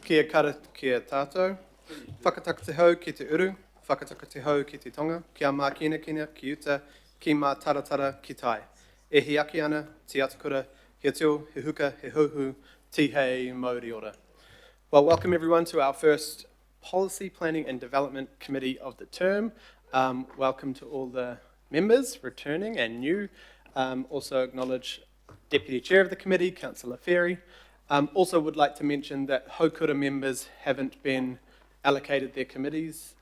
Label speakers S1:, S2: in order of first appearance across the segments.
S1: Kia kara kia tātou, whakataka te hau ki te uru, whakataka te hau ki te tonga, kia mā kina ki uta, ki mā taratara ki tai. E hi aki ana, ti atakura, he teo, he huka, he huhu, ti hei, mauri ora. Well, welcome everyone to our first Policy Planning and Development Committee of the term. Welcome to all the members returning and new. Also acknowledge Deputy Chair of the Committee, Councillor Ferry. Also would like to mention that Haukura members haven't been allocated their committees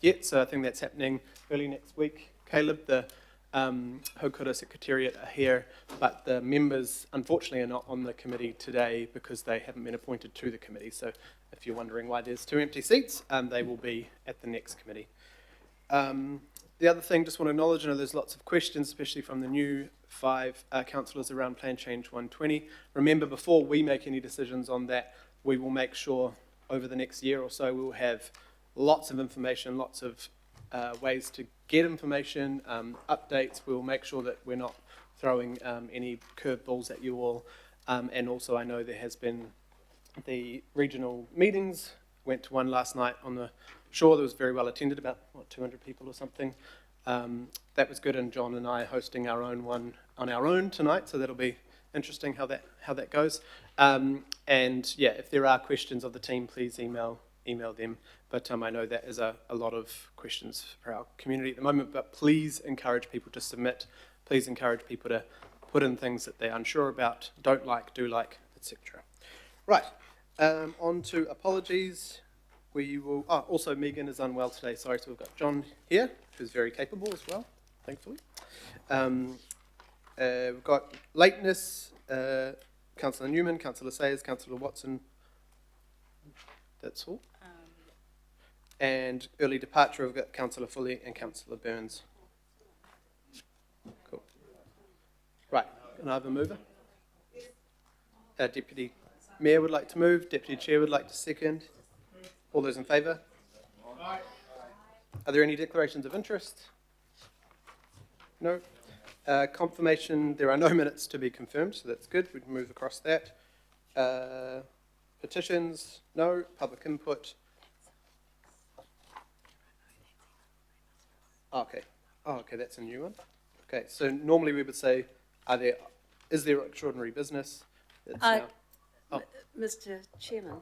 S1: yet, so I think that's happening early next week. Caleb, the Haukura Secretariat are here, but the members unfortunately are not on the committee today because they haven't been appointed to the committee. So if you're wondering why there's 2 empty seats, they will be at the next committee. The other thing, just want to acknowledge, I know there's lots of questions, especially from the new 5 councillors around Plan Change 120. Remember, before we make any decisions on that, we will make sure over the next year or so we'll have lots of information, lots of ways to get information, updates. We'll make sure that we're not throwing any curveballs at you all. And also I know there has been the regional meetings, went to one last night on the shore that was very well attended, about 200 people or something. That was good, and John and I are hosting our own one on our own tonight, so that'll be interesting how that goes. And yeah, if there are questions of the team, please email them. But I know that is a lot of questions for our community at the moment, but please encourage people to submit. Please encourage people to put in things that they're unsure about, don't like, do like, etc. Right, on to apologies. We will, also Megan is unwell today, sorry, so we've got John here, who's very capable as well, thankfully. We've got lateness, Councillor Newman, Councillor Sayers, Councillor Watson, that's all. And early departure, we've got Councillor Foley and Councillor Burns. Cool. Right, can I have a mover? Deputy Mayor would like to move, Deputy Chair would like to second. All those in favour? Aye. Are there any declarations of interest? No. Confirmation, there are no minutes to be confirmed, so that's good. We can move across that. Petitions? No. Public input? Okay. Oh, okay, that's a new one. Okay, so normally we would say, is there extraordinary business?
S2: Mr. Chairman,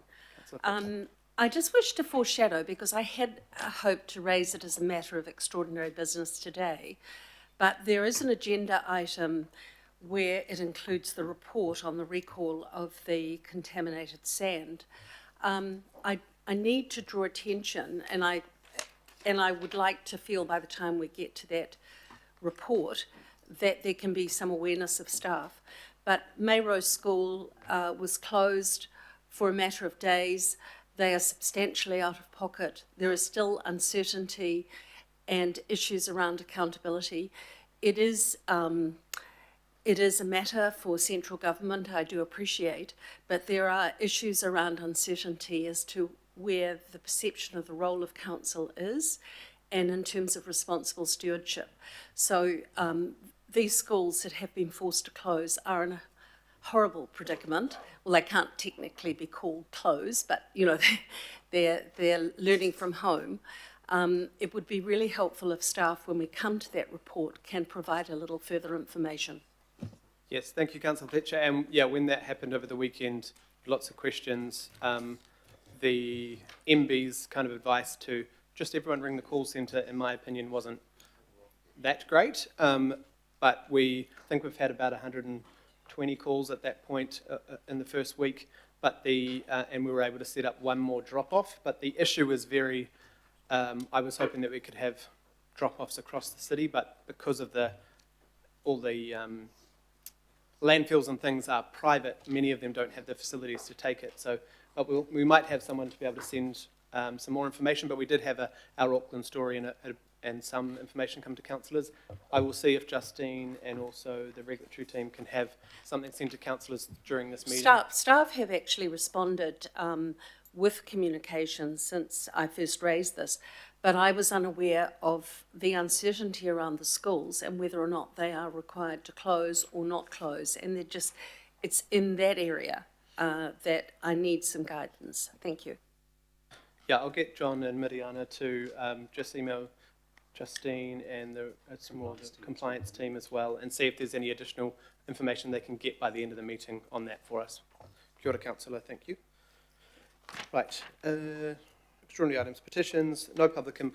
S2: I just wish to foreshadow, because I had hoped to raise it as a matter of extraordinary business today, but there is an agenda item where it includes the report on the recall of the contaminated sand. I need to draw attention, and I would like to feel by the time we get to that report that there can be some awareness of staff. But Mayrose School was closed for a matter of days. They are substantially out of pocket. There is still uncertainty and issues around accountability. It is a matter for central government, I do appreciate, but there are issues around uncertainty as to where the perception of the role of council is and in terms of responsible stewardship. So these schools that have been forced to close are in a horrible predicament. Well, they can't technically be called closed, but you know, they're learning from home. It would be really helpful if staff, when we come to that report, can provide a little further information.
S1: Yes, thank you, Councillor Fletcher. And yeah, when that happened over the weekend, lots of questions. The MB's kind of advice to just everyone ring the call centre, in my opinion, wasn't that great. But we think we've had about 120 calls at that point in the first week, but and we were able to set up one more drop-off. But the issue was very, I was hoping that we could have drop-offs across the city, but because of all the landfills and things are private, many of them don't have the facilities to take it. So, but we might have someone to be able to send some more information, but we did have our Auckland story and some information come to councillors. I will see if Justine and also the regulatory team can have something sent to councillors during this meeting.
S2: Staff have actually responded with communication since I first raised this, but I was unaware of the uncertainty around the schools and whether or not they are required to close or not close, and it's in that area that I need some guidance. Thank you.
S1: Yeah, I'll get John and Miriana to just email Justine and the compliance team as well, and see if there's any additional information they can get by the end of the meeting on that for us. Kia ora, Councillor, thank you. Right, extraordinary items, petitions, no public input.